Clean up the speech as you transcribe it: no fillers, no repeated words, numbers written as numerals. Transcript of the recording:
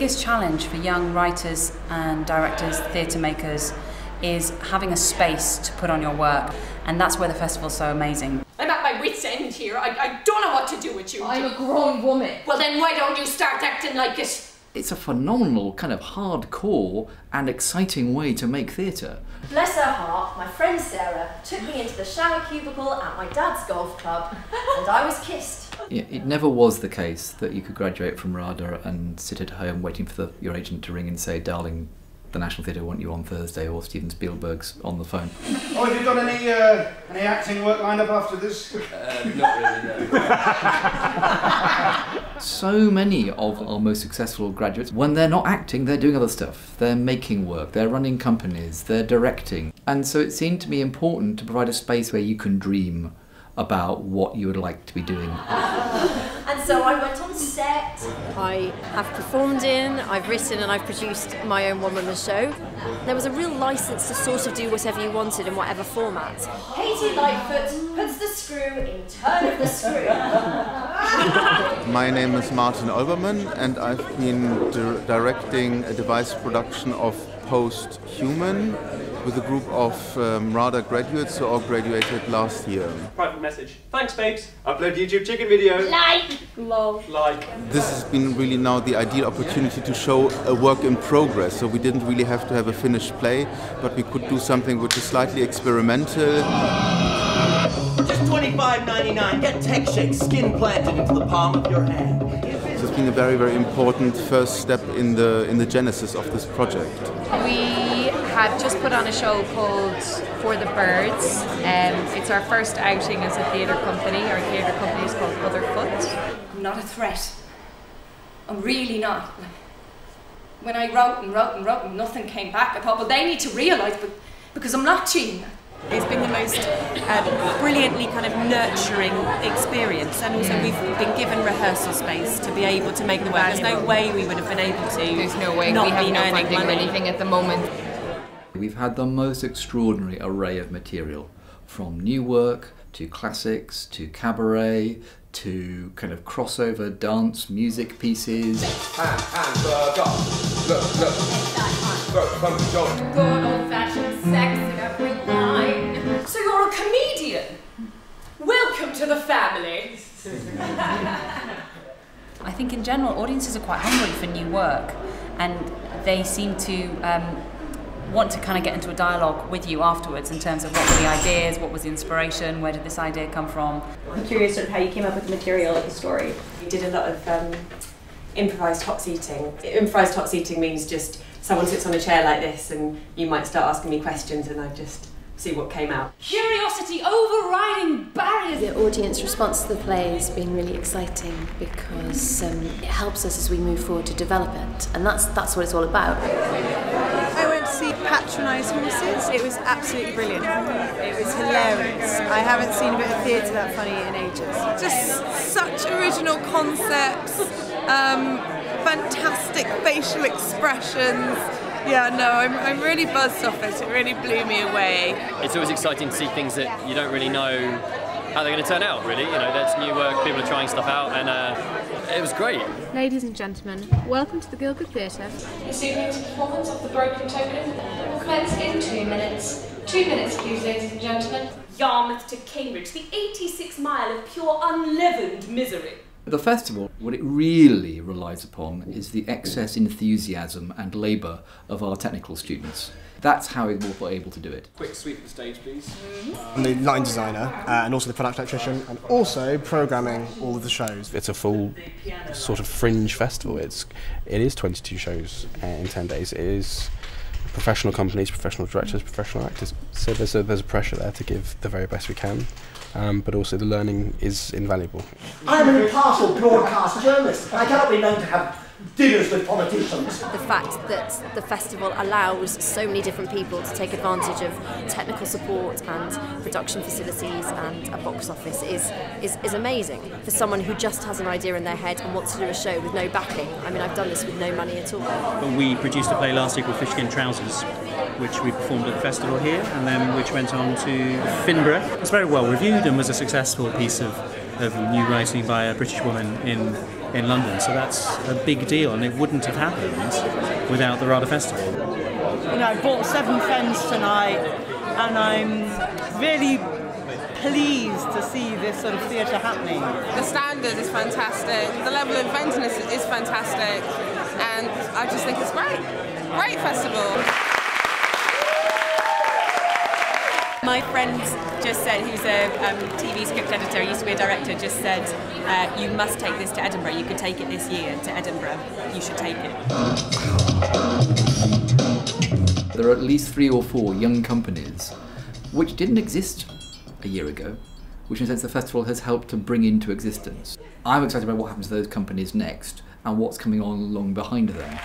biggest challenge for young writers and directors, theatre makers, is having a space to put on your work, and that's where the festival's so amazing. I'm at my wit's end here. I don't know what to do with you. I'm a grown woman. Well then why don't you start acting like it? It's a phenomenal, kind of hardcore and exciting way to make theatre. Bless her heart, my friend Sarah took me into the shower cubicle at my dad's golf club and I was kissed. Yeah, it never was the case that you could graduate from RADA and sit at home waiting for your agent to ring and say, darling, the National Theatre want you on Thursday, or Steven Spielberg's on the phone. Oh, have you got any acting work lined up after this? Not really, no. So many of our most successful graduates, when they're not acting, they're doing other stuff. They're making work, they're running companies, they're directing. And so it seemed to me important to provide a space where you can dream about what you would like to be doing. And so I went on set. I have performed in, I've written and I've produced my own one-woman show. There was a real licence to sort of do whatever you wanted in whatever format. Katie Lightfoot puts the screw in turn of the screw. My name is Martin Olbermann and I've been directing a device production of Post-Human with a group of RADA graduates who all graduated last year. Private message. Thanks, babes. Upload YouTube chicken video. Like! Lol. Like. This has been really now the ideal opportunity to show a work in progress, so we didn't really have to have a finished play, but we could do something which is slightly experimental. Just $25.99. Get tech shake skin planted into the palm of your hand. So it's been a very, very important first step in the genesis of this project. We had just put on a show called For the Birds. It's our first outing as a theatre company. Our theatre company is called Otherfoot. I'm not a threat. I'm really not. When I wrote and nothing came back, I thought, well, they need to realise, but because I'm not cheating. It's been the most brilliantly kind of nurturing experience, and also we've been given rehearsal space to be able to make the work. There's no way we would have been able to. There's no way. Not we have been no earning funding or money. anything at the moment. We've had the most extraordinary array of material, from new work to classics to cabaret to kind of crossover dance music pieces. Good old-fashioned sex in every line. So you're a comedian? Welcome to the family. I think in general audiences are quite hungry for new work, and they seem to want to kind of get into a dialogue with you afterwards in terms of what were the ideas, what was the inspiration, where did this idea come from. I'm curious sort of how you came up with the material of the story. We did a lot of improvised hot seating. Improvised hot seating means just someone sits on a chair like this and you might start asking me questions and I just see what came out. Curiosity overriding barriers. The audience response to the play has been really exciting because it helps us as we move forward to develop it, and that's what it's all about. I went to see Patronise Horses. It was absolutely brilliant. It was hilarious. I haven't seen a bit of theatre that funny in ages. Just such original concepts, fantastic facial expressions. Yeah, no, I'm really buzzed off it. It really blew me away. It's always exciting to see things that you don't really know how they're going to turn out, really. You know, that's new work, people are trying stuff out, and it was great. Ladies and gentlemen, welcome to the Guildford Theatre. This evening's performance of The Broken Token will commence in 2 minutes. 2 minutes, please, ladies and gentlemen. Yarmouth to Cambridge, the 86 mile of pure unleavened misery. The festival, what it really relies upon is the excess enthusiasm and labour of our technical students. That's how we were able to do it. Quick sweep of the stage, please. I'm the lighting designer and also the product electrician and also programming all of the shows. It's a full sort of fringe festival. It is 22 shows in 10 days. It is professional companies, professional directors, professional actors. So there's a pressure there to give the very best we can. But also the learning is invaluable. I'm an impartial broadcast journalist. I cannot be known to have dinners with politicians. The fact that the festival allows so many different people to take advantage of technical support and production facilities and a box office is amazing. For someone who just has an idea in their head and wants to do a show with no backing. I mean, I've done this with no money at all. We produced a play last year called Fishskin Trousers, which we performed at the festival here, and then which went on to Finborough. It's very well reviewed and was a successful piece of new writing by a British woman in in London. So that's a big deal, and it wouldn't have happened without the RADA Festival. You know, I brought 7 friends tonight, and I'm really pleased to see this sort of theatre happening. The standard is fantastic, the level of inventiveness is fantastic, and I just think it's great. Great festival. My friend just said, who's a TV script editor, used to be a director, just said, you must take this to Edinburgh. You could take it this year to Edinburgh. You should take it. There are at least 3 or 4 young companies which didn't exist a year ago, which in a sense the festival has helped to bring into existence. I'm excited about what happens to those companies next and what's coming on along behind them.